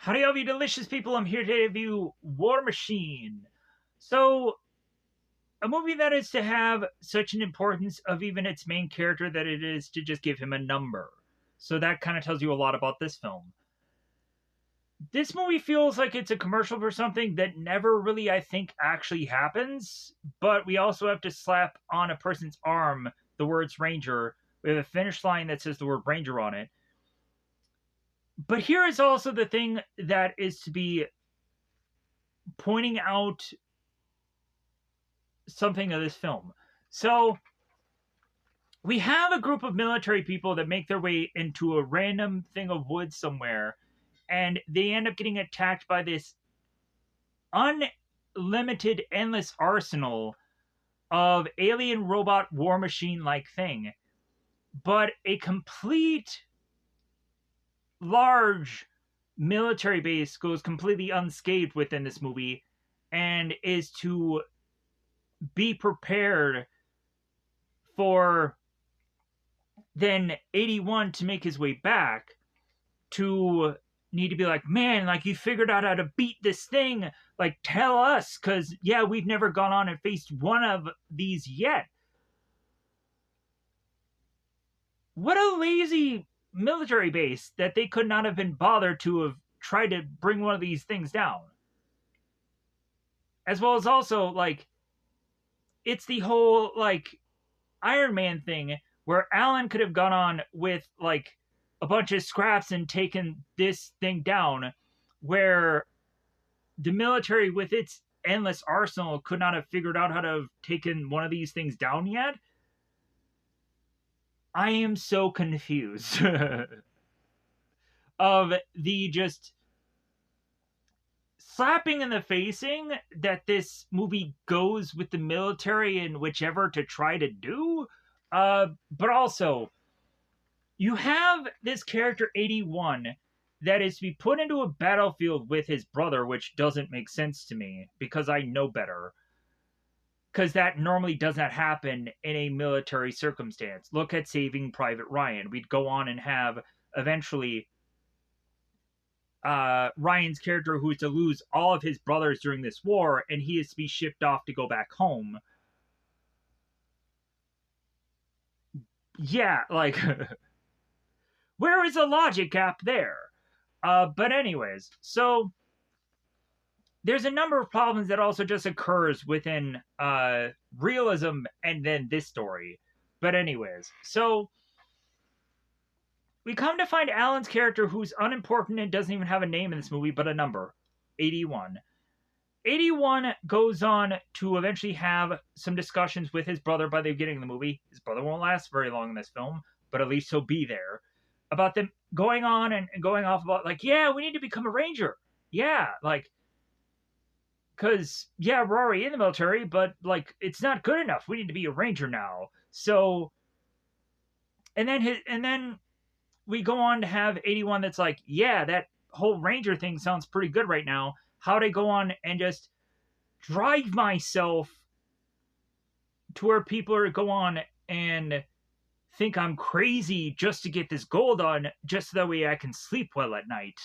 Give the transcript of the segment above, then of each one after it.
Howdy, all you delicious people. I'm here to review War Machine. So, a movie that is to have such an importance of even its main character that it is to just give him a number. So, that kind of tells you a lot about this film. This movie feels like it's a commercial for something that never really, I think, actually happens. But we also have to slap on a person's arm the words Ranger. We have a finish line that says the word Ranger on it. But here is also the thing that is to be pointing out something of this film. So we have a group of military people that make their way into a random thing of woods somewhere, and they end up getting attacked by this unlimited, endless arsenal of alien robot war machine like thing. But a complete large military base goes completely unscathed within this movie and is to be prepared for then 81 to make his way back to need to be like, man, like you figured out how to beat this thing. Like, tell us, because, yeah, we've never gone on and faced one of these yet. What a lazy military base that they could not have been bothered to have tried to bring one of these things down. As well as also, like, it's the whole, like, Iron Man thing where Alan could have gone on with, like, a bunch of scraps and taken this thing down, where the military with its endless arsenal could not have figured out how to have taken one of these things down yet. I am so confused of the just slapping in the facing that this movie goes with the military and whichever to try to do. But also, you have this character 81 that is to be put into a battlefield with his brother, which doesn't make sense to me because I know better. Because that normally does not happen in a military circumstance. Look at Saving Private Ryan. We'd go on and have eventually Ryan's character who is to lose all of his brothers during this war, and he is to be shipped off to go back home. Yeah, like, where is the logic gap there? But anyways, so there's a number of problems that also just occurs within realism and then this story. But anyways, so we come to find Alan's character, who's unimportant and doesn't even have a name in this movie, but a number, 81. 81 goes on to eventually have some discussions with his brother by the beginning of the movie. His brother won't last very long in this film, but at least he'll be there. About them going on and going off about, like, yeah, we need to become a ranger. Yeah, like, because, yeah, we're already in the military, but, like, it's not good enough. We need to be a ranger now. So, and then we go on to have 81 that's like, yeah, that whole ranger thing sounds pretty good right now. How'd I go on and just drive myself to where people are go on and think I'm crazy just to get this goal done, just so that way I can sleep well at night.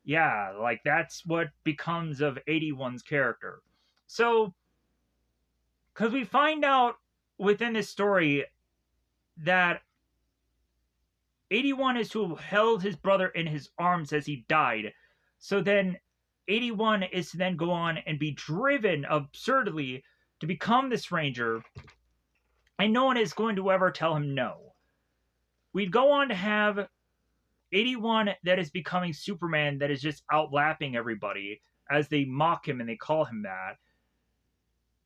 Yeah, like that's what becomes of 81's character. So, because we find out within this story that 81 is to have held his brother in his arms as he died. So then 81 is to then go on and be driven absurdly to become this ranger, and no one is going to ever tell him no. We'd go on to have 81 that is becoming Superman, that is just outlapping everybody as they mock him and they call him that.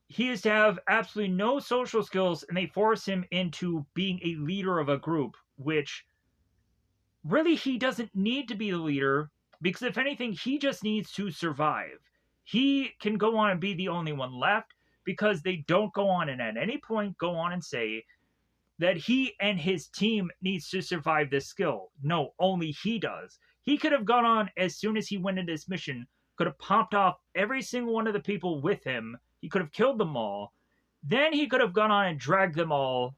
He is to have absolutely no social skills, and they force him into being a leader of a group, which really he doesn't need to be the leader, because if anything, he just needs to survive. He can go on and be the only one left, because they don't go on and at any point go on and say that he and his team needs to survive this skill. No, only he does. He could have gone on as soon as he went into this mission, could have popped off every single one of the people with him. He could have killed them all. Then he could have gone on and dragged them all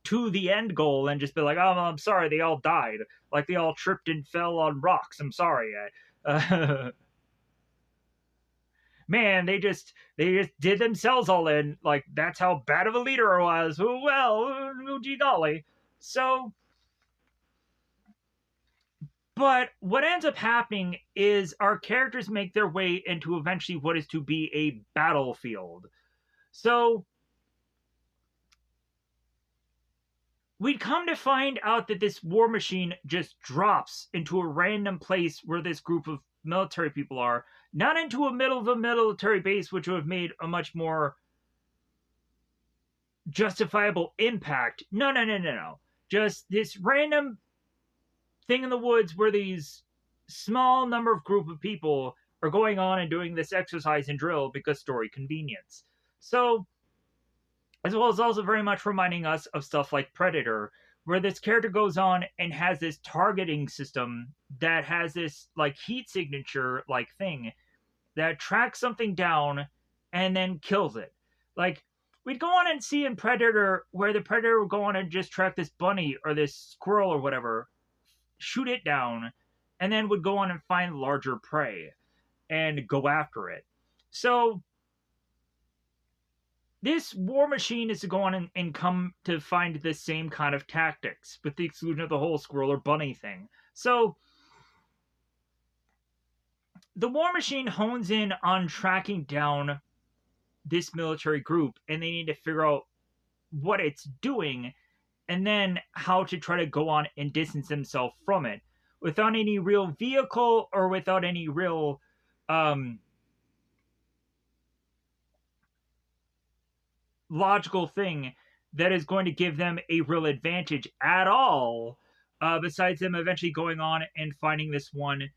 to the end goal and just be like, oh, I'm sorry, they all died. Like, they all tripped and fell on rocks. I'm sorry. Man, they just did themselves all in. Like, that's how bad of a leader I was. Oh, well, oh, gee golly. So, but what ends up happening is our characters make their way into eventually what is to be a battlefield. So, we'd come to find out that this war machine just drops into a random place where this group of military people are, not into a middle of a military base, which would have made a much more justifiable impact. No. Just this random thing in the woods where these small number of group of people are going on and doing this exercise and drill because story convenience. So, as well as also very much reminding us of stuff like Predator, where this character goes on and has this targeting system that has this like heat signature like thing that tracks something down and then kills it. Like, we'd go on and see in Predator where the Predator would go on and just track this bunny or this squirrel or whatever, shoot it down, and then would go on and find larger prey and go after it. So this war machine is to go on and come to find the same kind of tactics, with the exclusion of the whole squirrel or bunny thing. So the war machine hones in on tracking down this military group, and they need to figure out what it's doing and then how to try to go on and distance themselves from it without any real vehicle or without any real logical thing that is going to give them a real advantage at all, besides them eventually going on and finding this one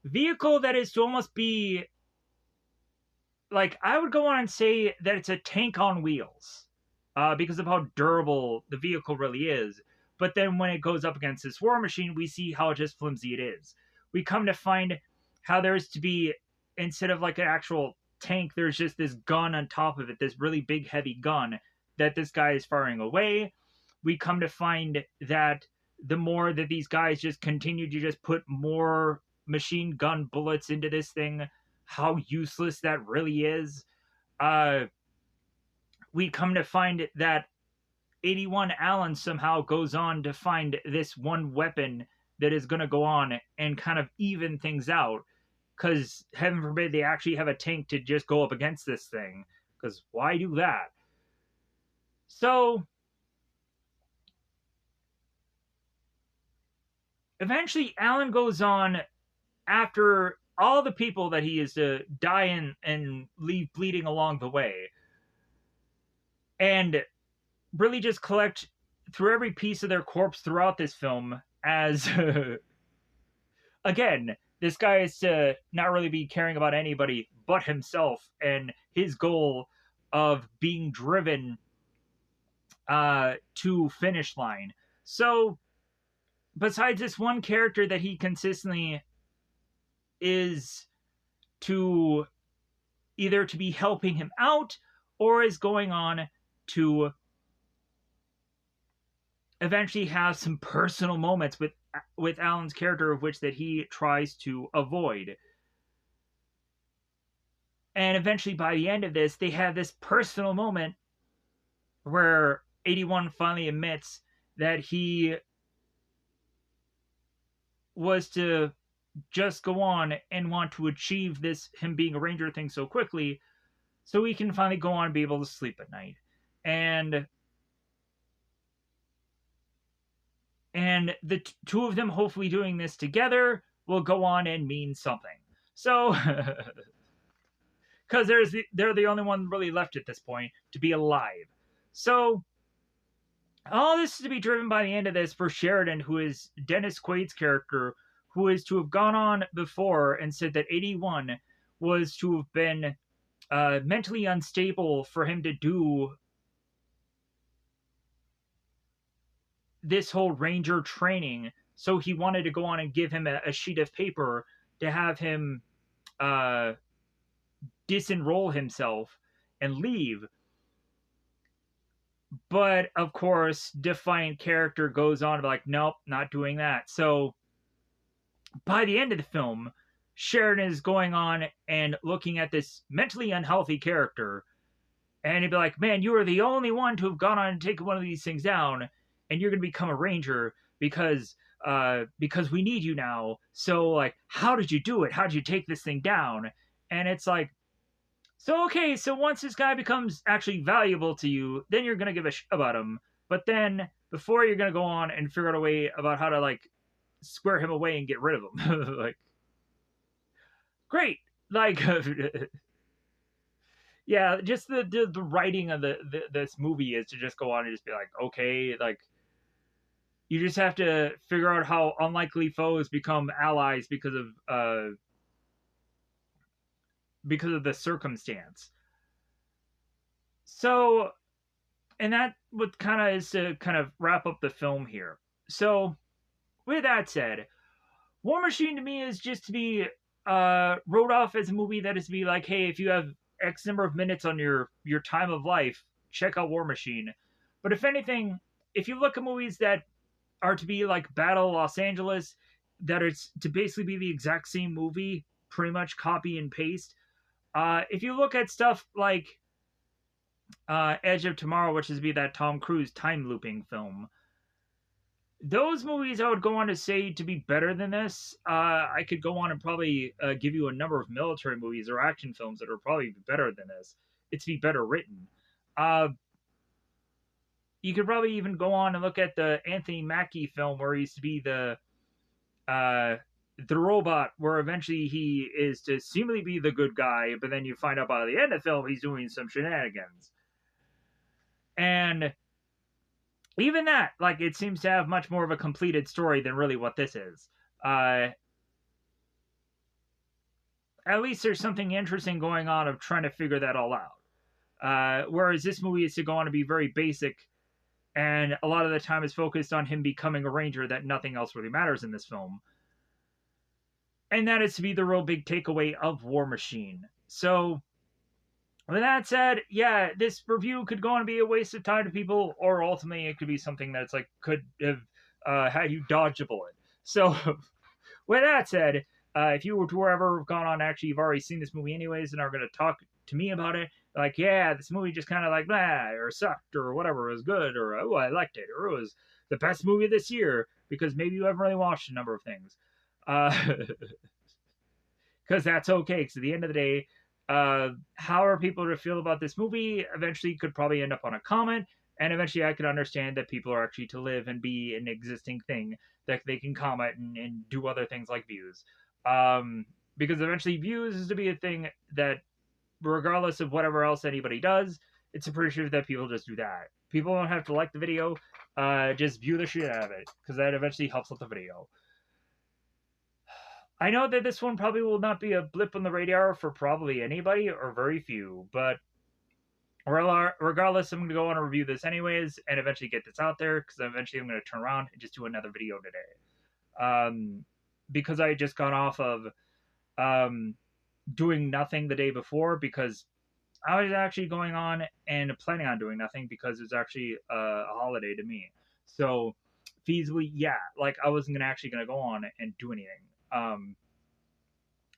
vehicle that is to almost be like, I would go on and say that it's a tank on wheels, because of how durable the vehicle really is. But then when it goes up against this war machine, we see how just flimsy it is. We come to find how there's to be, instead of like an actual tank, there's just this gun on top of it, this really big heavy gun that this guy is firing away. We come to find that the more that these guys just continue to just put more machine gun bullets into this thing, how useless that really is. We come to find that 81 Allen somehow goes on to find this one weapon that is going to go on and kind of even things out, because heaven forbid they actually have a tank to just go up against this thing, because why do that? So eventually Allen goes on, after all the people that he is to die and leave bleeding along the way, and really just collect through every piece of their corpse throughout this film as again, this guy is to not really be caring about anybody but himself and his goal of being driven to finish line. So besides this one character that he consistently is to either to be helping him out or is going on to eventually have some personal moments with Alan's character, of which that he tries to avoid. And eventually by the end of this, they have this personal moment where 81 finally admits that he was to just go on and want to achieve this, him being a ranger thing so quickly, so he can finally go on and be able to sleep at night. And the two of them hopefully doing this together will go on and mean something. So, because they're the only one really left at this point to be alive. So, all this is to be driven by the end of this for Sheridan, who is Dennis Quaid's character, who is to have gone on before and said that 81 was to have been mentally unstable for him to do this whole ranger training. So he wanted to go on and give him a sheet of paper to have him disenroll himself and leave. But of course, Defiant character goes on to be like, nope, not doing that. So by the end of the film, Sheridan is going on and looking at this mentally unhealthy character, and he'd be like, man, you are the only one to have gone on and taken one of these things down, and you're gonna become a ranger because we need you now. So like, how did you do it? How did you take this thing down? And it's like, so okay, so once this guy becomes actually valuable to you, then you're gonna give a shit about him. But then before you're gonna go on and figure out a way about how to like square him away and get rid of him. Like, great. Like, yeah, just the writing of this movie is to just go on and just be like, okay, like you just have to figure out how unlikely foes become allies because of the circumstance. So, and that what kind of is to kind of wrap up the film here. So, with that said, War Machine to me is just to be wrote off as a movie that is to be like, hey, if you have X number of minutes on your time of life, check out War Machine. But if anything, if you look at movies that are to be like Battle Los Angeles, that it's to basically be the exact same movie, pretty much copy and paste. If you look at stuff like Edge of Tomorrow, which is to be that Tom Cruise time looping film, those movies I would go on to say to be better than this. I could go on and probably give you a number of military movies or action films that are probably better than this. It's to be better written. Uh, you could probably even go on and look at the Anthony Mackie film where he used to be uh, the robot, where eventually he is to seemingly be the good guy, but then you find out by the end of the film he's doing some shenanigans. And even that, like, it seems to have much more of a completed story than really what this is. Uh, at least there's something interesting going on of trying to figure that all out. Whereas this movie is to go on to be very basic, and a lot of the time is focused on him becoming a ranger, that nothing else really matters in this film. And that is to be the real big takeaway of War Machine. So, with that said, yeah, this review could go on to be a waste of time to people, or ultimately it could be something that's like could have had you dodge a bullet. So, with that said, if you were to ever gone on, actually, you've already seen this movie anyways, and are going to talk to me about it, like, yeah, this movie just kind of like blah, or sucked, or whatever, it was good, or oh, I liked it, or it was the best movie this year, because maybe you haven't really watched a number of things. Because that's okay. Because at the end of the day, how are people to feel about this movie eventually could probably end up on a comment, and eventually I could understand that people are actually to live and be an existing thing that they can comment and do other things like views. Because eventually views is to be a thing that, regardless of whatever else anybody does, it's appreciated that people just do that. People don't have to like the video, just view the shit out of it, because that eventually helps with the video. I know that this one probably will not be a blip on the radar for probably anybody or very few, but regardless, I'm going to go on and review this anyways and eventually get this out there, because eventually I'm going to turn around and just do another video today. Because I just got off of doing nothing the day before, because I was actually going on and planning on doing nothing because it's actually a holiday to me. So feasibly, yeah, like I wasn't actually going to go on and do anything.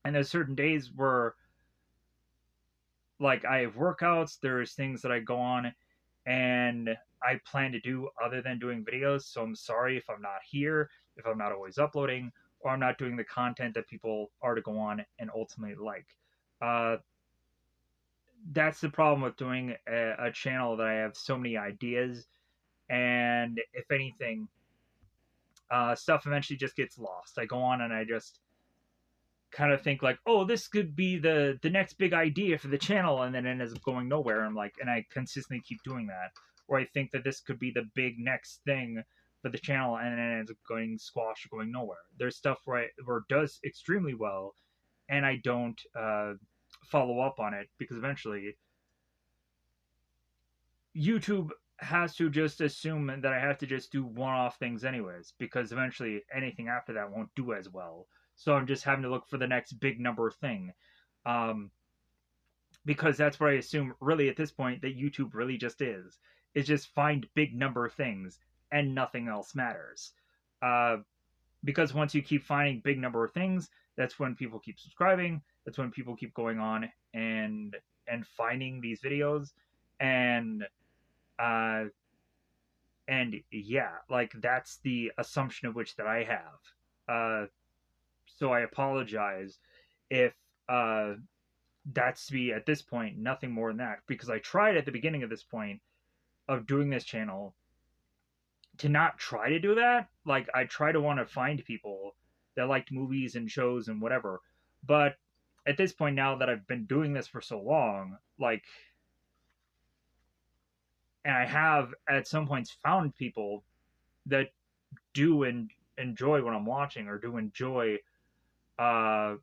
And there's certain days where like I have workouts, there's things that I go on and I plan to do other than doing videos. So I'm sorry if I'm not here, if I'm not always uploading, or I'm not doing the content that people are to go on and ultimately like. Uh, that's the problem with doing a channel, that I have so many ideas, and if anything, stuff eventually just gets lost. I go on and I just kind of think like, oh, this could be the next big idea for the channel, and then it ends up going nowhere. I'm like, and I consistently keep doing that, or I think that this could be the big next thing for the channel, and then it ends up going squash or going nowhere. There's stuff where it does extremely well, and I don't follow up on it, because eventually YouTube has to just assume that I have to just do one-off things anyways, because eventually anything after that won't do as well. So I'm just having to look for the next big number thing. Um, because that's what I assume really at this point that YouTube really just is. is just find big number things and nothing else matters. Uh, because once you keep finding big number of things, that's when people keep subscribing. That's when people keep going on and finding these videos, and uh, and yeah, like that's the assumption of which that I have. So I apologize if uh, that's to be at this point nothing more than that, because I tried at the beginning of this point of doing this channel to not try to do that. Like I try to want to find people that liked movies and shows and whatever. But at this point now that I've been doing this for so long, like and I have at some points found people that do enjoy what I'm watching or do enjoy uh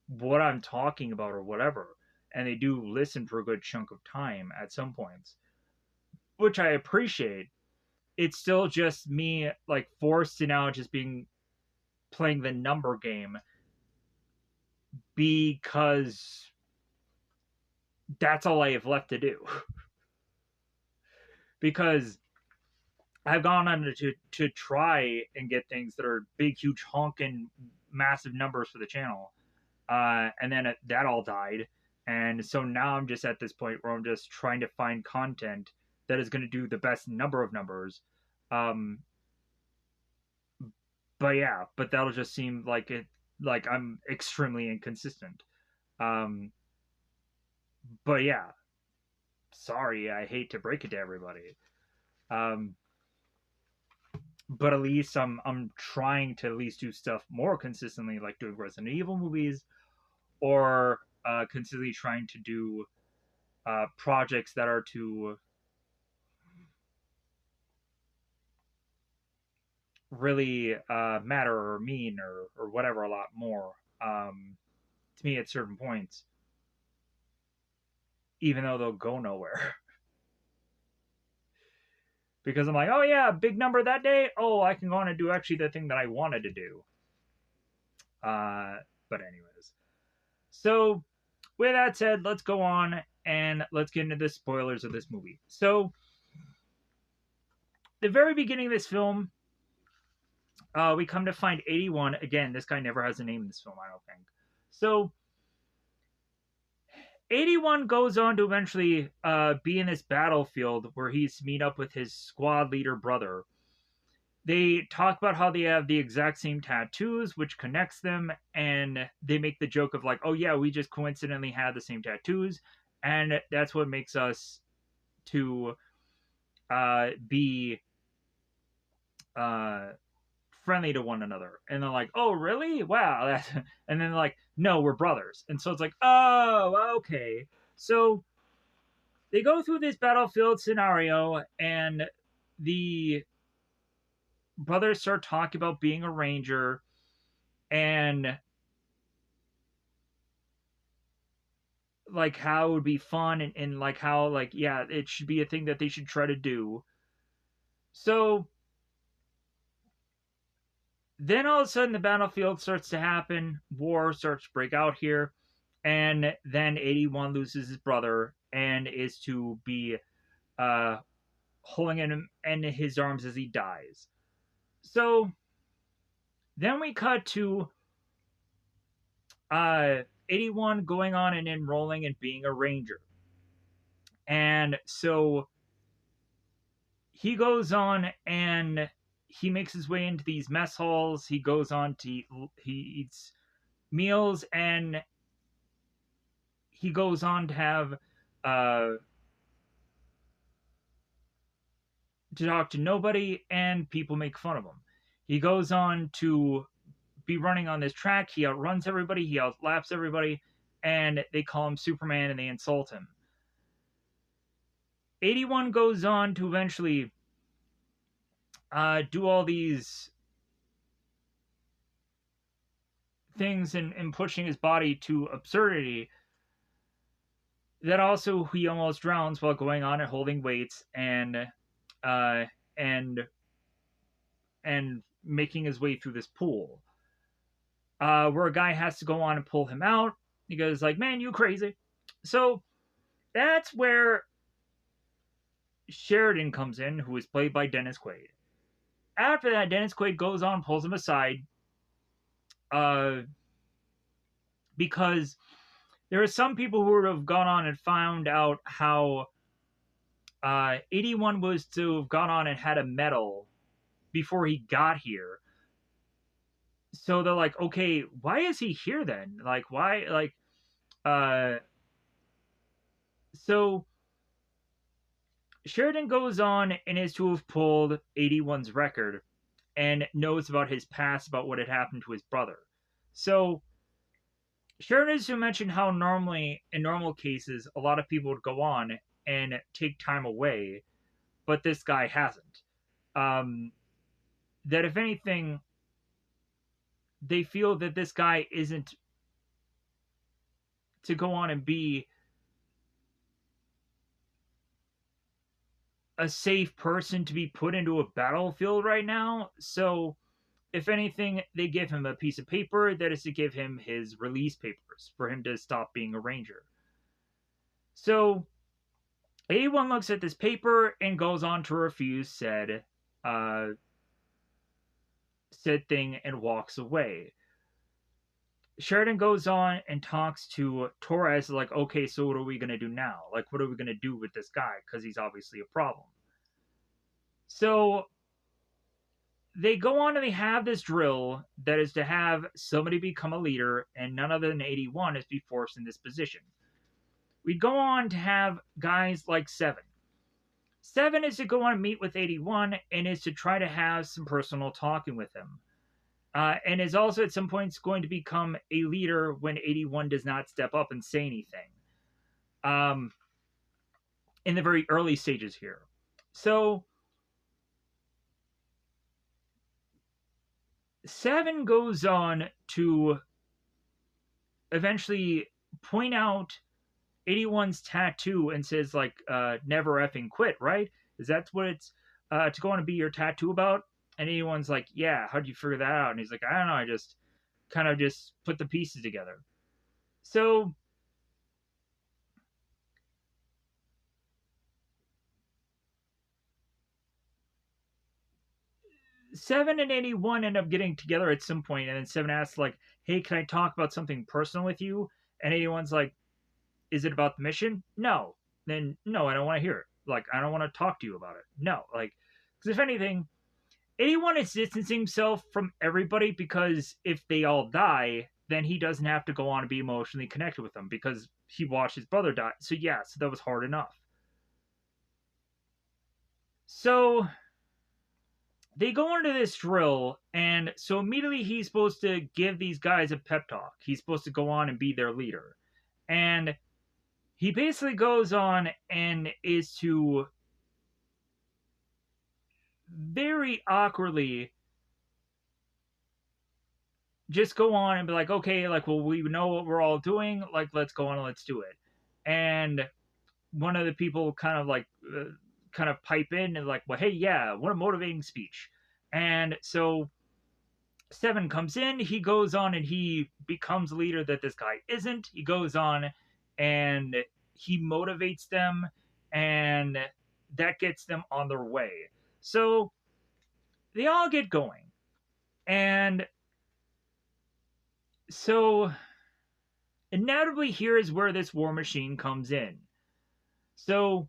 what I'm talking about or whatever. And they do listen for a good chunk of time at some points, which I appreciate. It's still just me like forced to now just being playing the number game because that's all I have left to do. Because I've gone on to try and get things that are big, huge, honking, massive numbers for the channel, and then that all died. And so now I'm just at this point where I'm just trying to find content that is going to do the best number of numbers. Um, but yeah, but that'll just seem like I'm extremely inconsistent. Um, but yeah, sorry, I hate to break it to everybody. Um, but at least I'm trying to at least do stuff more consistently, like doing Resident Evil movies, or consistently trying to do projects that are to really matter or mean or whatever a lot more to me at certain points, even though they'll go nowhere. Because I'm like, oh yeah, big number that day. Oh, I can go on and do actually the thing that I wanted to do. But anyways, so with that said, let's go on and let's get into the spoilers of this movie. So, the very beginning of this film, we come to find 81. Again, this guy never has a name in this film, I don't think. So, 81 goes on to eventually be in this battlefield where he's to meet up with his squad leader brother. They talk about how they have the exact same tattoos, which connects them, and they make the joke of like, oh yeah, we just coincidentally had the same tattoos, and that's what makes us to be uh, friendly to one another. And they're like, oh really? Wow. That's... And then they're like, no, we're brothers. And so it's like, oh, okay. So they go through this battlefield scenario, and the brothers start talking about being a ranger and like how it would be fun and like how like yeah it should be a thing that they should try to do. So then all of a sudden the battlefield starts to happen, war starts to break out here, and then 81 loses his brother and is to be uh holding him in his arms as he dies. So then we cut to 81 going on and enrolling and being a ranger. And so he goes on and he makes his way into these mess halls. He goes on to he eats meals, and he goes on to have uh, to talk to nobody, and people make fun of him. He goes on to be running on this track. He outruns everybody. He outlaps everybody, and they call him Superman and they insult him. 81 goes on to eventually do all these things and pushing his body to absurdity that also he almost drowns while going on and holding weights uh, and and making his way through this pool, where a guy has to go on and pull him out. He goes like, "Man, you crazy!" So that's where Sheridan comes in, who is played by Dennis Quaid. After that, Dennis Quaid goes on, pulls him aside, uh, because there are some people who have gone on and found out how 81 was to have gone on and had a medal before he got here. So they're like, okay, why is he here then? Like, why? Like, uh, so Sheridan goes on and is to have pulled 81's record and knows about his past, about what had happened to his brother. So Sheridan is to mention how normally, in normal cases, a lot of people would go on and take time away, but this guy hasn't. That if anything, they feel that this guy isn't to go on and be a safe person to be put into a battlefield right now. So, if anything, they give him a piece of paper that is to give him his release papers for him to stop being a ranger. So, 81 looks at this paper and goes on to refuse said thing and walks away. Sheridan goes on and talks to Torres, like, okay, so what are we going to do now? Like, what are we going to do with this guy? Because he's obviously a problem. So they go on and they have this drill that is to have somebody become a leader, and none other than 81 is to be forced in this position. We go on to have guys like Seven. Seven is to go on and meet with 81 and is to try to have some personal talking with him. And is also at some points going to become a leader when 81 does not step up and say anything. In the very early stages here. So, Seven goes on to eventually point out 81's tattoo and says, like, never effing quit, right? Is that what it's to go on and be your tattoo about? And 81's like, yeah, how'd you figure that out? And he's like, I don't know, I just kind of just put the pieces together. So, Seven and 81 end up getting together at some point, and then Seven asks, like, hey, can I talk about something personal with you? And 81's like, is it about the mission? No. Then, no, I don't want to hear it. Like, I don't want to talk to you about it. No. Like, because if anything, 81 is distancing himself from everybody because if they all die, then he doesn't have to go on and be emotionally connected with them because he watched his brother die. So, yeah, so that was hard enough. So, they go into this drill, and so immediately he's supposed to give these guys a pep talk. He's supposed to go on and be their leader. And he basically goes on and is to very awkwardly just go on and be like, okay, like, well, we know what we're all doing. Like, let's go on and let's do it. And one of the people kind of pipe in and like, well, hey, yeah, what a motivating speech. And so Seven comes in, he goes on and he becomes a leader that this guy isn't. He goes on and he motivates them, and that gets them on their way. So they all get going. And so inevitably, here is where this war machine comes in. So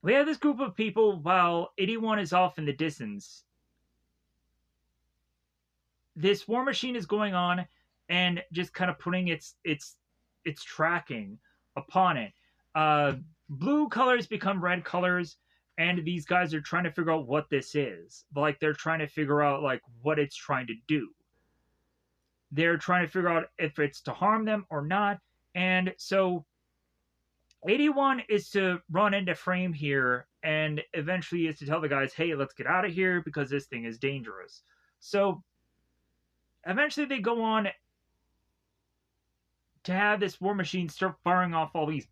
we have this group of people while 81 is off in the distance. This war machine is going on and just kind of putting its tracking upon it. Blue colors become red colors, and these guys are trying to figure out what this is. Like, they're trying to figure out like what it's trying to do. They're trying to figure out if it's to harm them or not. And so 81 is to run into frame here and eventually is to tell the guys, hey, let's get out of here because this thing is dangerous. So eventually they go on to have this war machine start firing off all these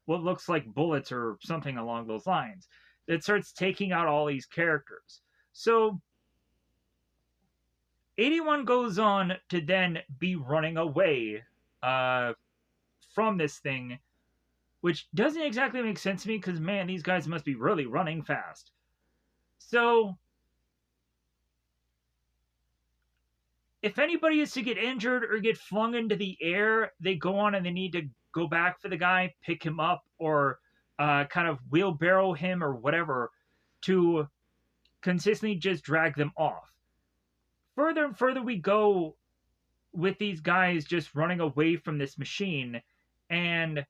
what looks like bullets or something along those lines. It starts taking out all these characters. So 81 goes on to then be running away from this thing which doesn't exactly make sense to me because, man, these guys must be really running fast. So, if anybody is to get injured or get flung into the air, they go on and they need to go back for the guy, pick him up, or kind of wheelbarrow him or whatever to consistently just drag them off. Further and further we go with these guys just running away from this machine, and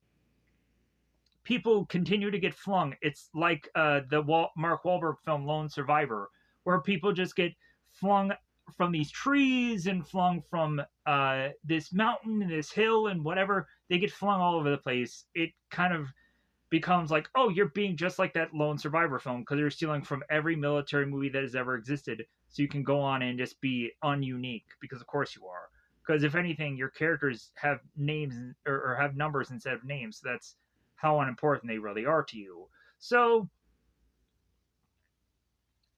people continue to get flung. It's like the Mark Wahlberg film Lone Survivor, where people just get flung from these trees and flung from this mountain and this hill and whatever. They get flung all over the place. It kind of becomes like, oh, you're being just like that Lone Survivor film because you're stealing from every military movie that has ever existed. So you can go on and just be ununique because, of course, you are. Because if anything, your characters have names or have numbers instead of names. So that's how unimportant they really are to you. So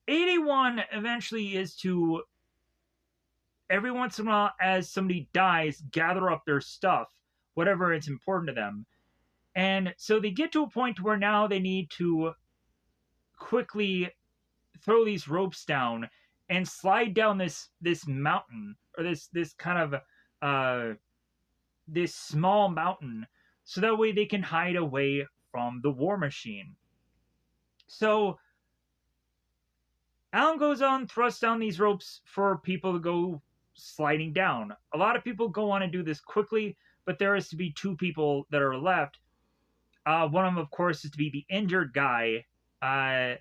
81 eventually is to, every once in a while, as somebody dies, gather up their stuff, whatever is important to them. And so they get to a point where now they need to quickly throw these ropes down and slide down this mountain, or this kind of this small mountain, so that way they can hide away from the war machine. So Alan goes on, thrusts down these ropes for people to go sliding down. A lot of people go on and do this quickly, but there is to be two people that are left. One of them, of course, is to be the injured guy. That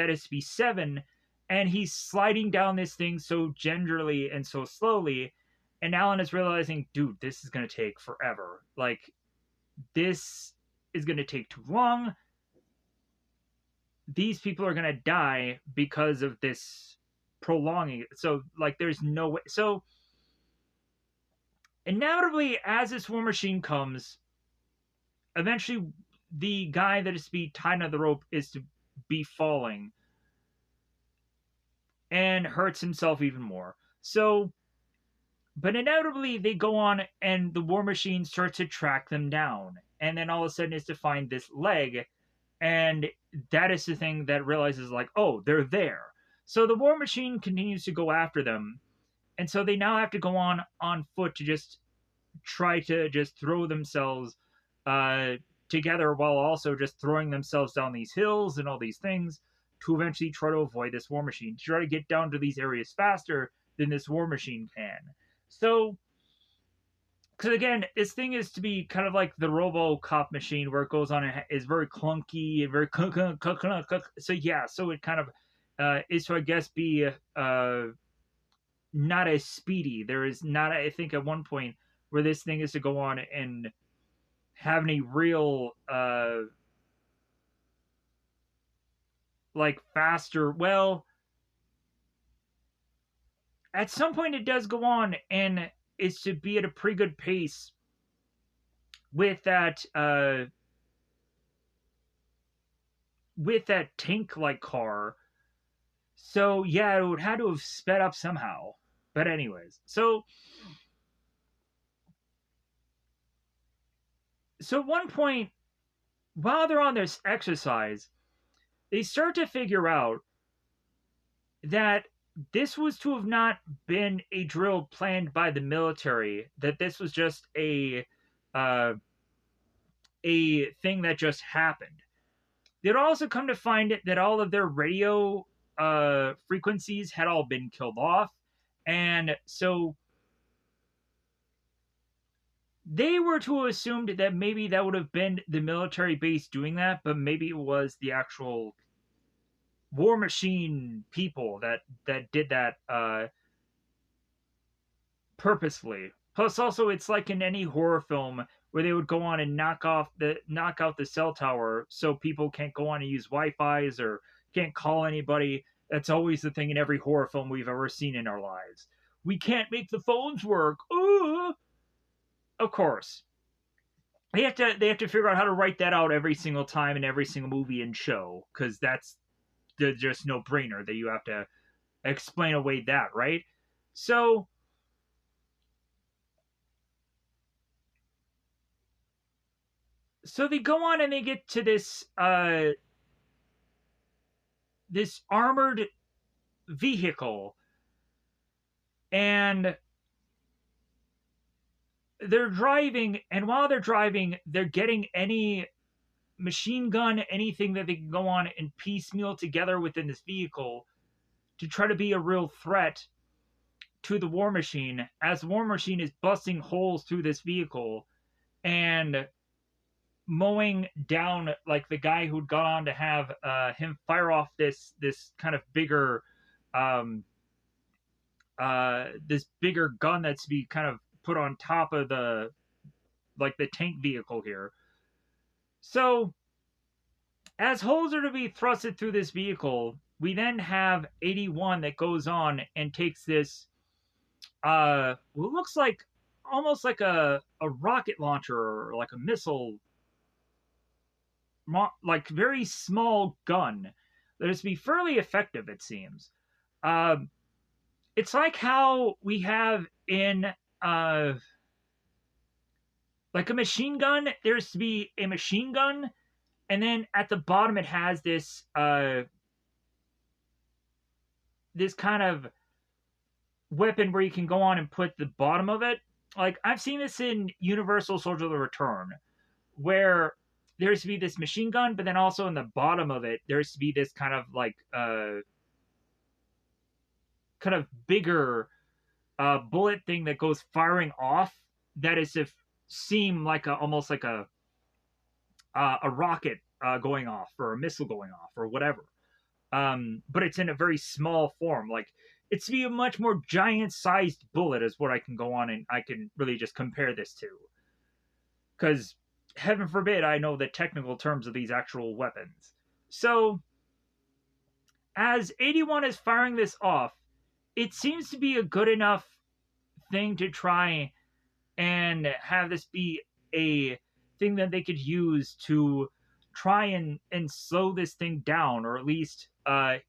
is to be 7, and he's sliding down this thing so gingerly and so slowly. And Alan is realizing, dude, this is going to take forever. Like, this is going to take too long. These people are going to die because of this prolonging. So, like, there's no way. So, inevitably, as this war machine comes, eventually the guy that is to be tied on the rope is to be falling and hurts himself even more. So, but inevitably they go on and the war machine starts to track them down. And then all of a sudden is to find this leg. And that is the thing that realizes, like, oh, they're there. So the war machine continues to go after them. And so they now have to go on foot to just try to just throw themselves together while also just throwing themselves down these hills and all these things to eventually try to avoid this war machine, to try to get down to these areas faster than this war machine can. So, because again, this thing is to be kind of like the RoboCop machine where it goes on and is very clunky and very so yeah, so it kind of is to, I guess, be not as speedy. There is not, I think, at one point where this thing is to go on and have any real like faster. Well, at some point it does go on and it's to be at a pretty good pace with that tank like car. So yeah, it would have to have sped up somehow. But anyways, so at one point, while they're on this exercise, they start to figure out that this was to have not been a drill planned by the military, that this was just a thing that just happened. They'd also come to find that all of their radio frequencies had all been killed off, and so they were to have assumed that maybe that would have been the military base doing that, but maybe it was the actual war machine people that did that purposefully. Plus, also, it's like in any horror film where they would go on and knock out the cell tower so people can't go on and use Wi-Fi's or can't call anybody. That's always the thing in every horror film we've ever seen in our lives. We can't make the phones work. Ooh! Of course, they have to figure out how to write that out every single time in every single movie and show, because that's just no brainer that you have to explain away that, right? So So they go on and they get to this armored vehicle, and they're driving, and while they're driving, they're getting any machine gun, anything that they can go on and piecemeal together within this vehicle to try to be a real threat to the War Machine, as the War Machine is busting holes through this vehicle and mowing down like the guy who'd gone on to have him fire off this kind of bigger um, this bigger gun that's to be kind of put on top of the tank vehicle here. So as holes are to be thrusted through this vehicle, we then have 81 that goes on and takes this what looks like almost like a rocket launcher or like a missile, like very small gun that is to be fairly effective, it seems. Um, it's like how we have in uh, like a machine gun. There's to be a machine gun, and then at the bottom it has this kind of weapon where you can go on and put the bottom of it. Like I've seen this in Universal Soldier: The Return, where there's to be this machine gun, but then also in the bottom of it there's to be this kind of like kind of bigger bullet thing that goes firing off. That is to seem like almost like a rocket going off or a missile going off or whatever. But it's in a very small form. Like it's to be a much more giant-sized bullet is what I can go on and I can really just compare this to. Because heaven forbid I know the technical terms of these actual weapons. So as 81 is firing this off, it seems to be a good enough thing to try and have this be a thing that they could use to try and slow this thing down, or at least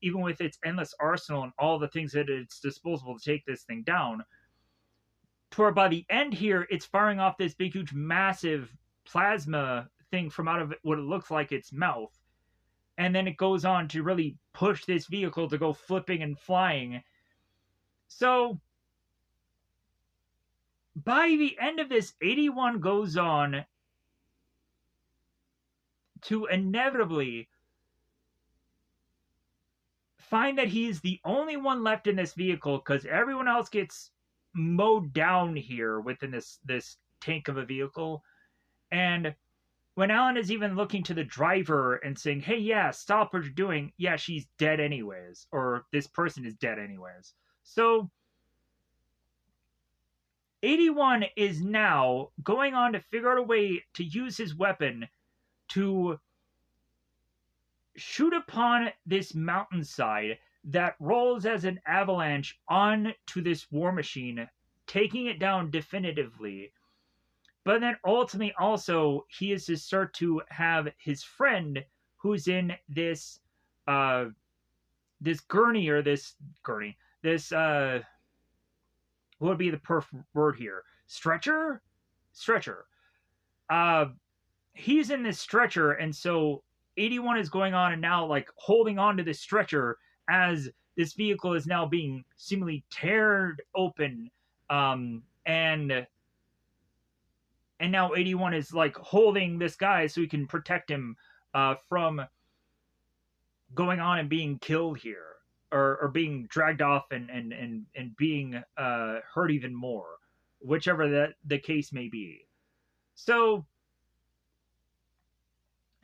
even with its endless arsenal and all the things at its disposal to take this thing down, to where by the end here it's firing off this big huge massive plasma thing from out of what it looks like its mouth, and then it goes on to really push this vehicle to go flipping and flying. So by the end of this, 81 goes on to inevitably find that he's the only one left in this vehicle because everyone else gets mowed down here within this tank of a vehicle. And when Alan is even looking to the driver and saying, "Hey, yeah, stop what you're doing," yeah, she's dead anyways, or this person is dead anyways. So 81 is now going on to figure out a way to use his weapon to shoot upon this mountainside that rolls as an avalanche onto this war machine, taking it down definitively. But then ultimately, also, he is to start to have his friend who's in this gurney, or this gurney, this what would be the perfect word here? Stretcher. Uh, he's in this stretcher, and so 81 is going on and now like holding on to this stretcher as this vehicle is now being seemingly teared open, and now 81 is like holding this guy so he can protect him from going on and being killed here, or being dragged off and being hurt even more, whichever the case may be. So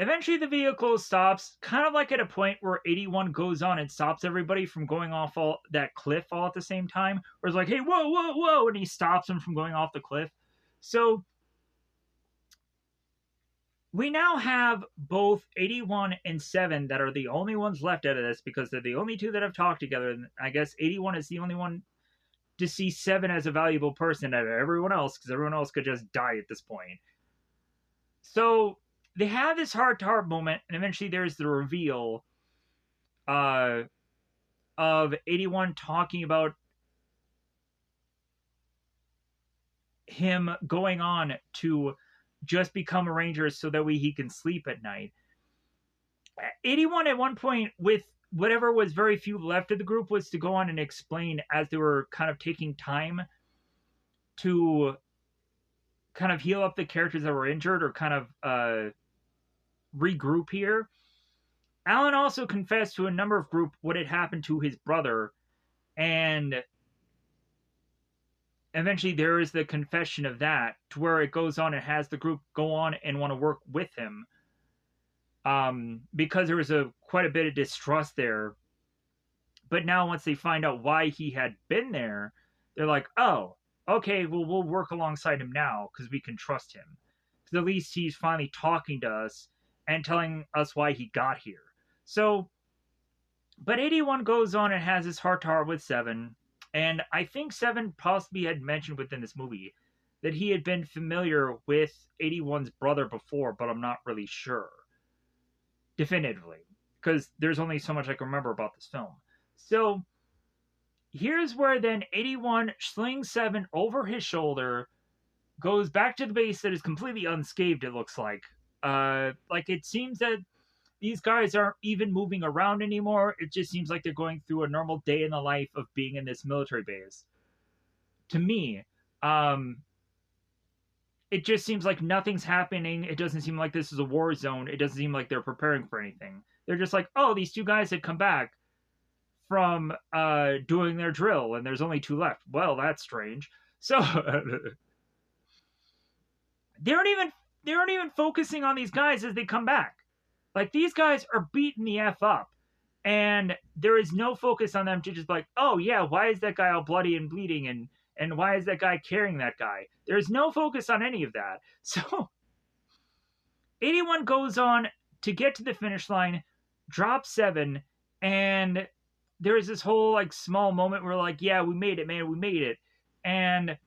eventually the vehicle stops, kind of like at a point where 81 goes on and stops everybody from going off all that cliff all at the same time, where it's like, "Hey, whoa, whoa, whoa," and he stops them from going off the cliff. So we now have both 81 and 7 that are the only ones left out of this, because they're the only two that have talked together. And I guess 81 is the only one to see 7 as a valuable person out of everyone else, because everyone else could just die at this point. So they have this heart-to-heart moment, and eventually there's the reveal of 81 talking about him going on to just become a ranger so that way he can sleep at night. 81 at one point, with whatever was very few left of the group, was to go on and explain, as they were kind of taking time to kind of heal up the characters that were injured or kind of regroup here. Alan also confessed to a number of group what had happened to his brother, and eventually there is the confession of that, to where it goes on and has the group go on and want to work with him, because there was quite a bit of distrust there. But now once they find out why he had been there, they're like, oh, okay, well, we'll work alongside him now because we can trust him. Because at least he's finally talking to us and telling us why he got here. So, but 81 goes on and has his heart to heart with Seven. And I think Seven possibly had mentioned within this movie that he had been familiar with 81's brother before, but I'm not really sure definitively, because there's only so much I can remember about this film. So here's where then 81 slings Seven over his shoulder, goes back to the base that is completely unscathed, it looks like. Like, it seems that these guys aren't even moving around anymore. It just seems like they're going through a normal day in the life of being in this military base. To me, it just seems like nothing's happening. It doesn't seem like this is a war zone. It doesn't seem like they're preparing for anything. They're just like, oh, these two guys had come back from doing their drill, and there's only two left. Well, that's strange. So they aren't even focusing on these guys as they come back. Like, these guys are beating the F up, and there is no focus on them to just be like, oh yeah, why is that guy all bloody and bleeding, and why is that guy carrying that guy? There's no focus on any of that. So 81 goes on to get to the finish line, drops Seven, and there's this whole like small moment where like, yeah, we made it, man, we made it. And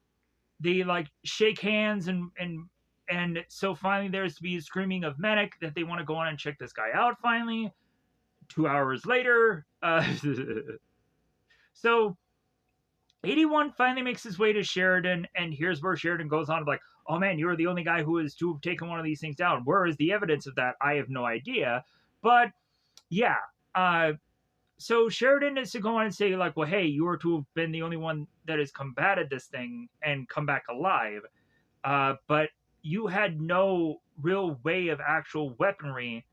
they like shake hands, and so finally there's to be screaming of medic that they want to go on and check this guy out finally. 2 hours later, so 81 finally makes his way to Sheridan, and here's where Sheridan goes on to like, oh man, you were the only guy who is to have taken one of these things down. Where is the evidence of that? I have no idea. But yeah, so Sheridan is to go on and say like, well, hey, you were to have been the only one that has combated this thing and come back alive, but you had no real way of actual weaponry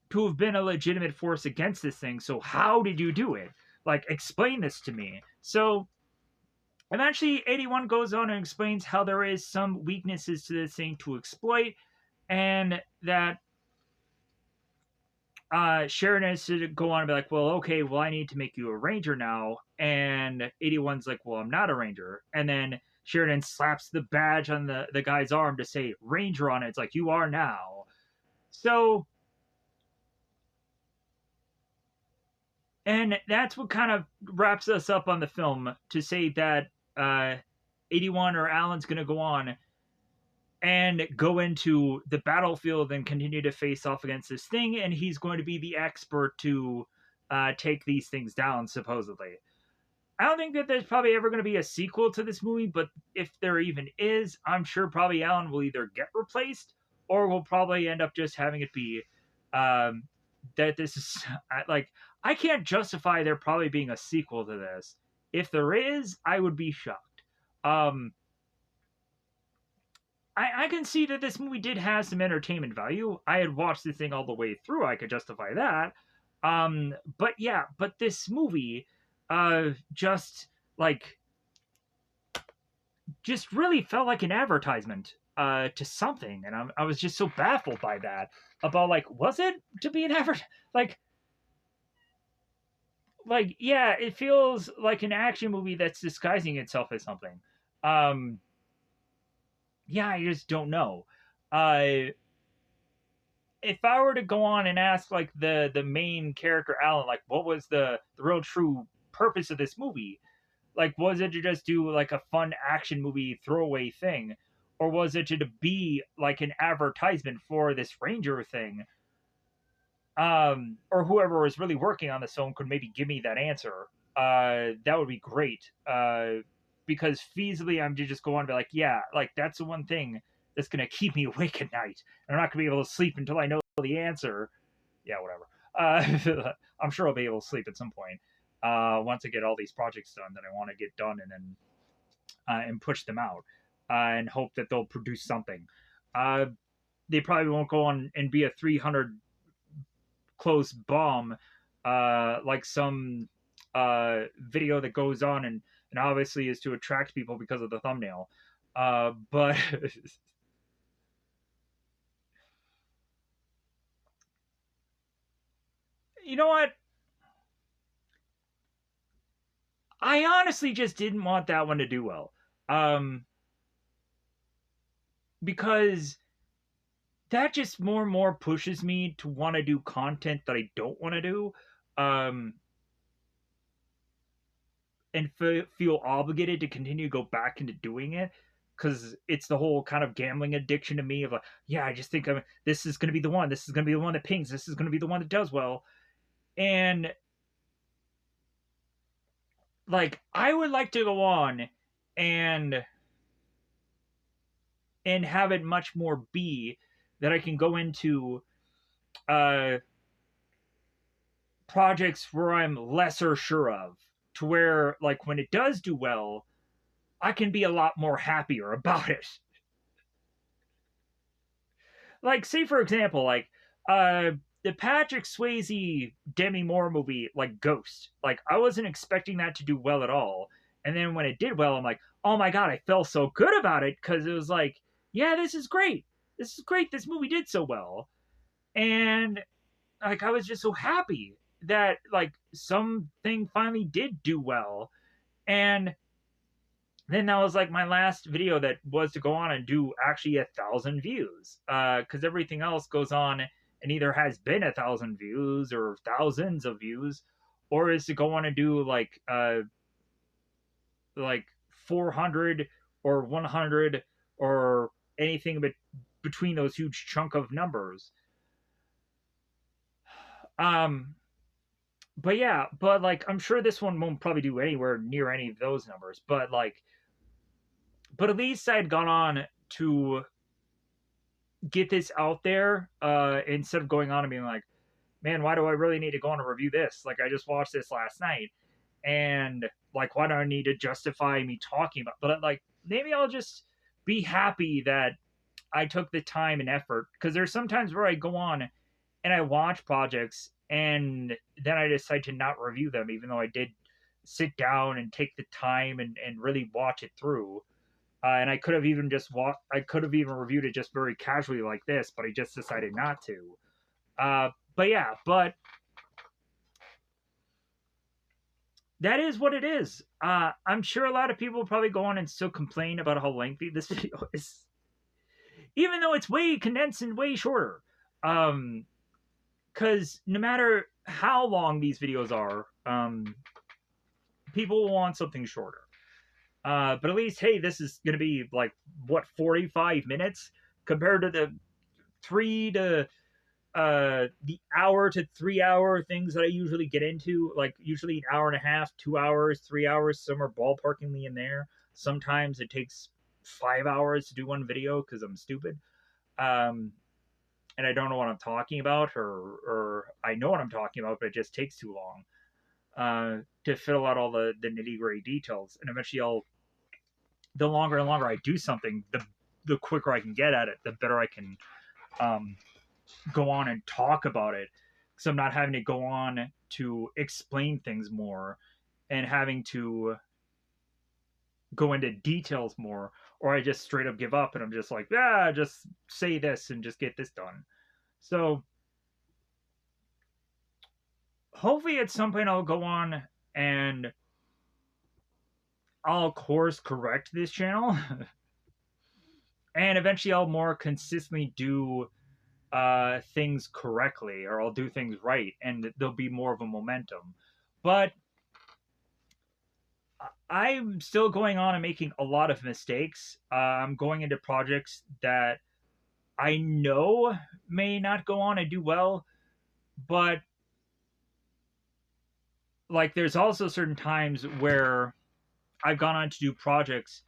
to have been a legitimate force against this thing. So how did you do it? Like, explain this to me. So eventually 81 goes on and explains how there is some weaknesses to this thing to exploit, and that Sheridan is to go on and be like, well, okay, well, I need to make you a ranger now. And 81's like, well, I'm not a ranger. And then Sheridan slaps the badge on the guy's arm to say ranger on it. It's like, you are now. So, and that's what kind of wraps us up on the film, to say that 81 or Alan's going to go on and go into the battlefield and continue to face off against this thing, and he's going to be the expert to take these things down, supposedly. I don't think that there's probably ever going to be a sequel to this movie, but if there even is, I'm sure probably Alan will either get replaced, or we'll probably end up just having it be that this is like, I can't justify there probably being a sequel to this. If there is, I would be shocked. I can see that this movie did have some entertainment value. I had watched this thing all the way through. I could justify that. But yeah, but this movie, just really felt like an advertisement, to something. And I was just so baffled by that. About like, was it to be an yeah, it feels like an action movie that's disguising itself as something. Yeah, I just don't know. If I were to go on and ask like the main character Alan, like, what was the real true purpose of this movie? Like, was it to just do like a fun action movie throwaway thing, or was it to be like an advertisement for this Ranger thing? Or whoever was really working on this film could maybe give me that answer. That would be great. because feasibly I'm to just go on and be like, yeah, like that's the one thing that's gonna keep me awake at night. And I'm not gonna be able to sleep until I know the answer. Yeah, whatever. I'm sure I'll be able to sleep at some point once I get all these projects done that I want to get done, and then and push them out and hope that they'll produce something. They probably won't go on and be a 300 close bomb like some video that goes on and obviously is to attract people because of the thumbnail. But you know what? I honestly just didn't want that one to do well. Um, because that just more and more pushes me to want to do content that I don't want to do. Um, and feel obligated to continue to go back into doing it because it's the whole kind of gambling addiction to me of like, yeah, I just think this is going to be the one. This is going to be the one that pings. This is going to be the one that does well. And like, I would like to go on and have it much more be that I can go into uh projects where I'm lesser sure of, to where like when it does do well, I can be a lot more happier about it. Like, say for example, like the Patrick Swayze Demi Moore movie, like Ghost. Like, I wasn't expecting that to do well at all, and then when it did well, I'm like, oh my god, I felt so good about it because it was like, yeah, this is great. This is great. This movie did so well, and like I was just so happy that like something finally did do well, and then that was like my last video that was to go on and do actually 1,000 views because everything else goes on and either has been 1,000 views or thousands of views, or is to go on and do like 400 or 100 or anything between those huge chunk of numbers. um but yeah, but like I'm sure this one won't probably do anywhere near any of those numbers, but like, but at least I'd gone on to get this out there instead of going on and being like, man, why do I really need to go on and review this? Like, I just watched this last night, and like, why do I need to justify me talking about? But like, maybe I'll just be happy that I took the time and effort, because there's sometimes where I go on and I watch projects and then I decide to not review them, even though I did sit down and take the time and really watch it through. And I could have even I could have even reviewed it just very casually like this, but I just decided not to. But yeah, but that is what it is. I'm sure a lot of people will probably go on and still complain about how lengthy this video is, even though it's way condensed and way shorter. Because no matter how long these videos are, people will want something shorter. But at least, hey, this is going to be like, what, 45 minutes compared to the 3 to the hour to 3 hour things that I usually get into. Like, usually an hour and a half, 2 hours, 3 hours. Some are ballparkingly in there. Sometimes it takes 5 hours to do one video because I'm stupid. And I don't know what I'm talking about, or I know what I'm talking about, but it just takes too long to fill out all the nitty gritty details. And eventually, the longer and longer I do something, the quicker I can get at it, the better I can go on and talk about it. So I'm not having to go on to explain things more and having to go into details more, or I just straight up give up and I'm just like, yeah, just say this and just get this done. So hopefully at some point I'll go on and I'll course correct this channel and eventually I'll more consistently do things correctly, or I'll do things right, and there'll be more of a momentum. But I'm still going on and making a lot of mistakes. I'm going into projects that I know may not go on and do well, but like there's also certain times where I've gone on to do projects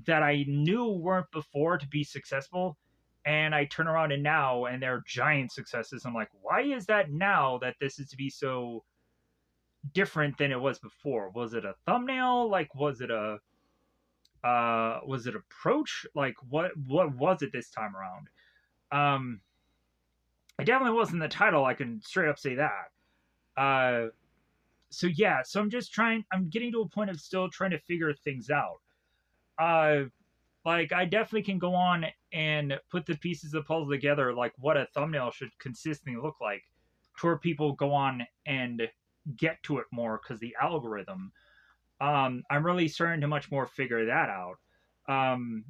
that I knew weren't before to be successful, and I turn around and now and they're giant successes. I'm like, why is that now that this is to be so different than it was before? Was it a thumbnail? Like, was it approach? Like, what was it this time around? Um, it definitely wasn't the title. I can straight up say that. So yeah, so I'm getting to a point of still trying to figure things out. Uh, like I definitely can go on and put the pieces of the puzzle together, like what a thumbnail should consistently look like, to where people go on and get to it more because the algorithm. I'm really starting to much more figure that out. Um,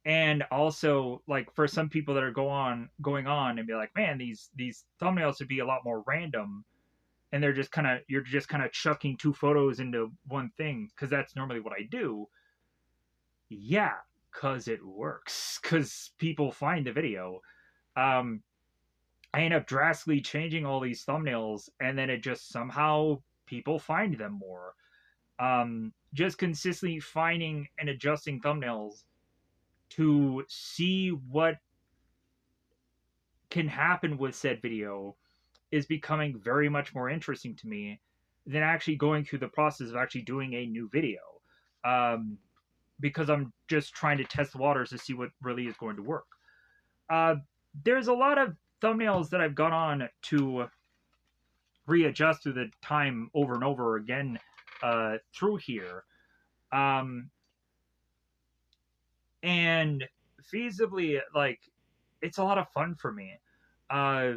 and also like for some people that are going on and be like, man, these thumbnails would be a lot more random, and they're just kind of you're just kind of chucking two photos into one thing because that's normally what I do. Yeah, because it works, because people find the video. um I end up drastically changing all these thumbnails, and then it just somehow people find them more. Just consistently finding and adjusting thumbnails to see what can happen with said video is becoming very much more interesting to me than actually going through the process of actually doing a new video. Um, because I'm just trying to test the waters to see what really is going to work. Uh, there's a lot of thumbnails that I've gone on to readjust through the time over and over again through here. Um, and feasibly, like, it's a lot of fun for me. Uh,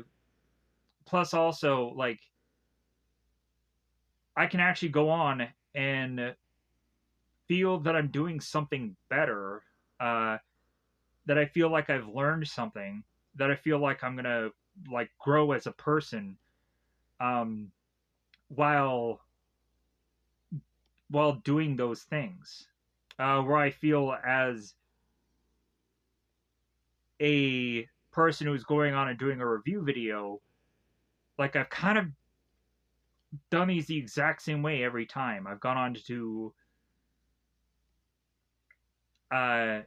plus, also, like, I can actually go on and feel that I'm doing something better, uh, that I feel like I've learned something, that I feel like I'm gonna like grow as a person, um, while doing those things, where I feel as a person who's going on and doing a review video, like I've kind of done these the exact same way every time. I've gone on to uh,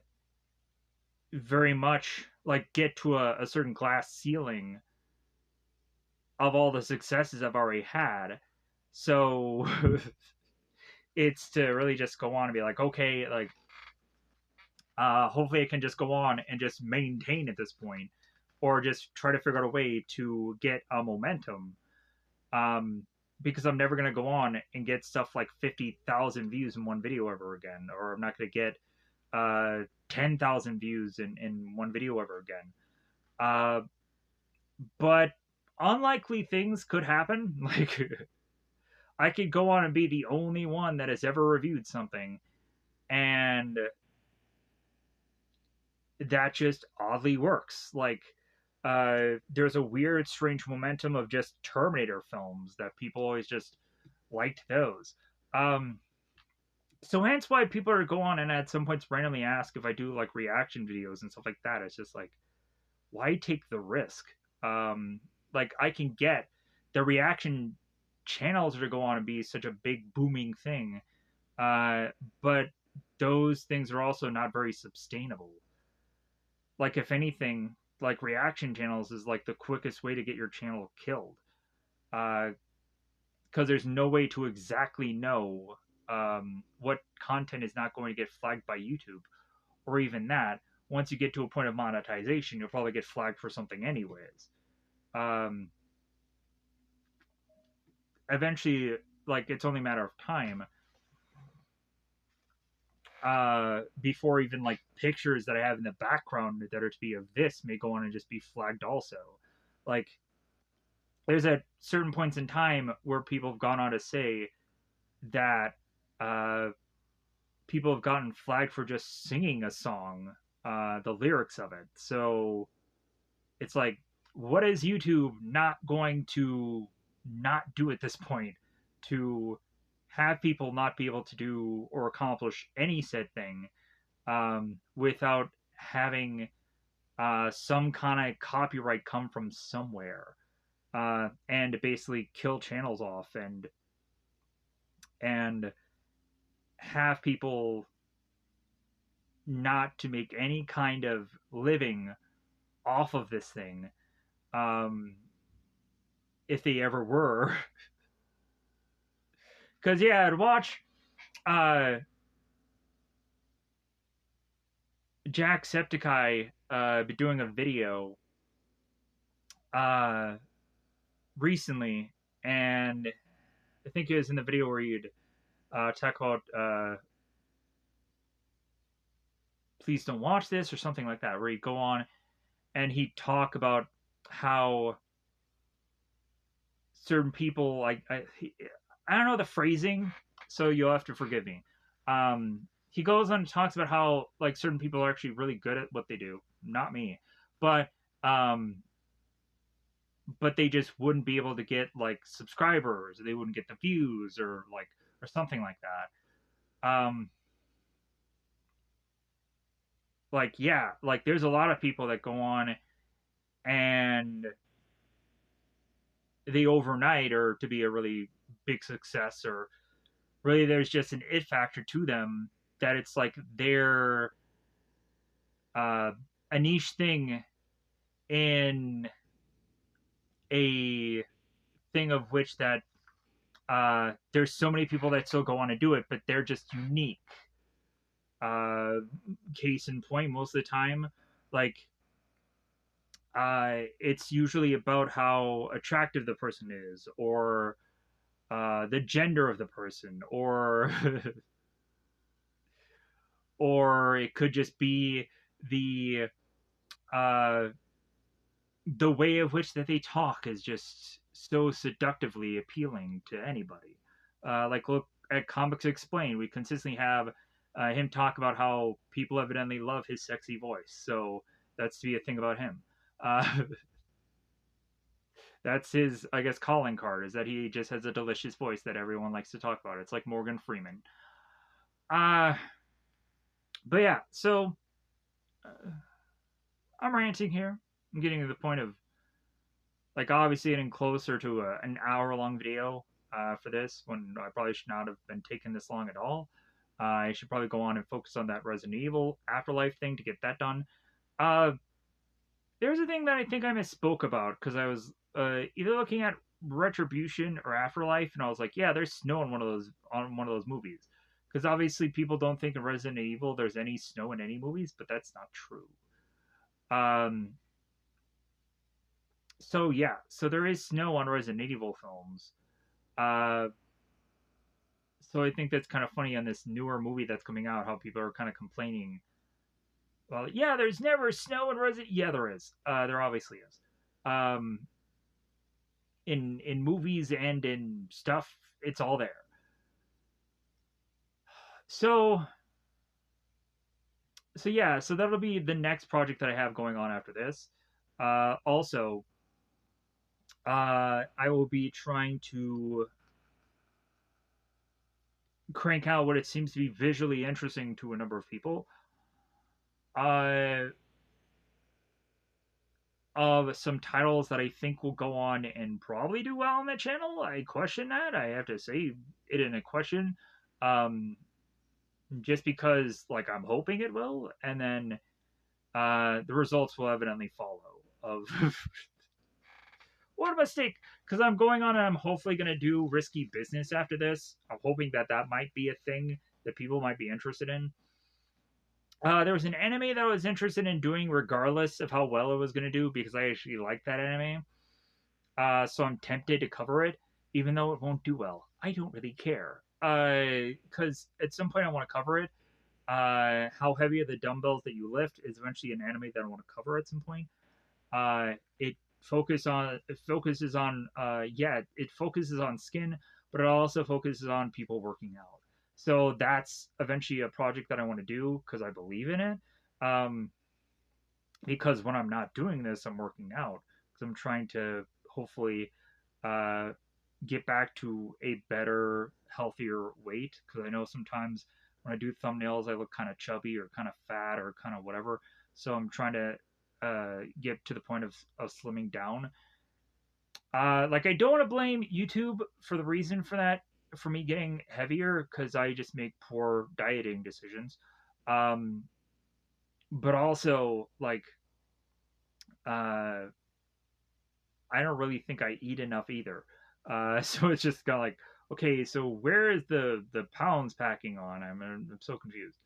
very much like get to a certain glass ceiling of all the successes I've already had. So it's to really just go on and be like, okay, like hopefully I can just go on and just maintain at this point, or just try to figure out a way to get a momentum. Um, because I'm never gonna go on and get stuff like 50,000 views in one video ever again, or I'm not gonna get 10,000 views in one video ever again. Uh, but unlikely things could happen. Like I could go on and be the only one that has ever reviewed something, and that just oddly works. Like, there's a weird, strange momentum of just Terminator films that people always just liked those. Um, so hence why people are go on and at some points randomly ask if I do like reaction videos and stuff like that. It's just like, why take the risk? Um, like I can get the reaction channels to go on and be such a big booming thing, uh, but those things are also not very sustainable. Like if anything, like reaction channels is like the quickest way to get your channel killed, because there's no way to exactly know what content is not going to get flagged by YouTube, or even that. Once you get to a point of monetization, you'll probably get flagged for something anyways. Um, eventually, like it's only a matter of time before even like pictures that I have in the background that are to be of this may go on and just be flagged also. Like there's at certain points in time where people have gone on to say that uh, people have gotten flagged for just singing a song, the lyrics of it. So it's like, what is YouTube not going to not do at this point to have people not be able to do or accomplish any said thing without having some kind of copyright come from somewhere, and basically kill channels off and have people not to make any kind of living off of this thing, um, if they ever were. Because yeah, I'd watch uh, Jacksepticeye be doing a video uh, recently, and I think it was in the video where you'd talk about please don't watch this or something like that, where he'd go on and he'd talk about how certain people like I don't know the phrasing, so you'll have to forgive me. He goes on and talks about how like certain people are actually really good at what they do, not me, but um, but they just wouldn't be able to get like subscribers, or they wouldn't get the views, or like or something like that. Like yeah, like there's a lot of people that go on and they overnight or to be a really big success, or really there's just an it factor to them that it's like they're uh, a niche thing in a thing of which that there's so many people that still go on to do it, but they're just unique. Uh, Case in point, most of the time, like it's usually about how attractive the person is, or the gender of the person, or or it could just be the uh, the way of which that they talk is just so seductively appealing to anybody. Like look at Comics Explained, we consistently have him talk about how people evidently love his sexy voice, so that's to be a thing about him. Uh, that's his, I guess, calling card is that he just has a delicious voice that everyone likes to talk about. It's like Morgan Freeman. Uh, but yeah, so I'm ranting here. I'm getting to the point of like obviously getting closer to an hour long video for this when I probably should not have been taking this long at all. I should probably go on and focus on that Resident Evil Afterlife thing to get that done. Uh, there's a thing that I think I misspoke about because I was either looking at Retribution or Afterlife, and I was like, yeah, there's snow on one of those movies. Because obviously people don't think in Resident Evil there's any snow in any movies, but that's not true. Um, so yeah, so there is snow on Resident Evil films. Uh, so I think that's kind of funny on this newer movie that's coming out, how people are kind of complaining. Well, yeah, there's never snow in Resident. Yeah, there is. There obviously is. Um, in movies and in stuff, it's all there. So so yeah, so that'll be the next project that I have going on after this. Also, I will be trying to crank out what it seems to be visually interesting to a number of people. Uh, of some titles that I think will go on and probably do well on the channel. I question that. I have to say it in a question. Um, just because like I'm hoping it will, and then the results will evidently follow. Of what a mistake! Because I'm going on and I'm hopefully going to do risky business after this. I'm hoping that that might be a thing that people might be interested in. There was an anime that I was interested in doing regardless of how well it was going to do because I actually like that anime. So I'm tempted to cover it, even though it won't do well. I don't really care. Because at some point I want to cover it. How heavy are the dumbbells that you lift is eventually an anime that I want to cover at some point. It focuses on it focuses on skin, but it also focuses on people working out. So that's eventually a project that I want to do because I believe in it. Um, because when I'm not doing this, I'm working out because I'm trying to hopefully uh, get back to a better, healthier weight. Because I know sometimes when I do thumbnails, I look kind of chubby or kind of fat or kind of whatever. So I'm trying to get to the point of slimming down. Like I don't want to blame YouTube for the reason for that. for me getting heavier because I just make poor dieting decisions. Um, but also like uh, I don't really think I eat enough either. So it's just kind of like, okay, so where is the pounds packing on? I'm so confused.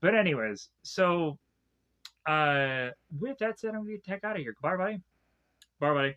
But anyways, so with that said, I'm gonna get the heck out of here. Goodbye, buddy. Bye, buddy.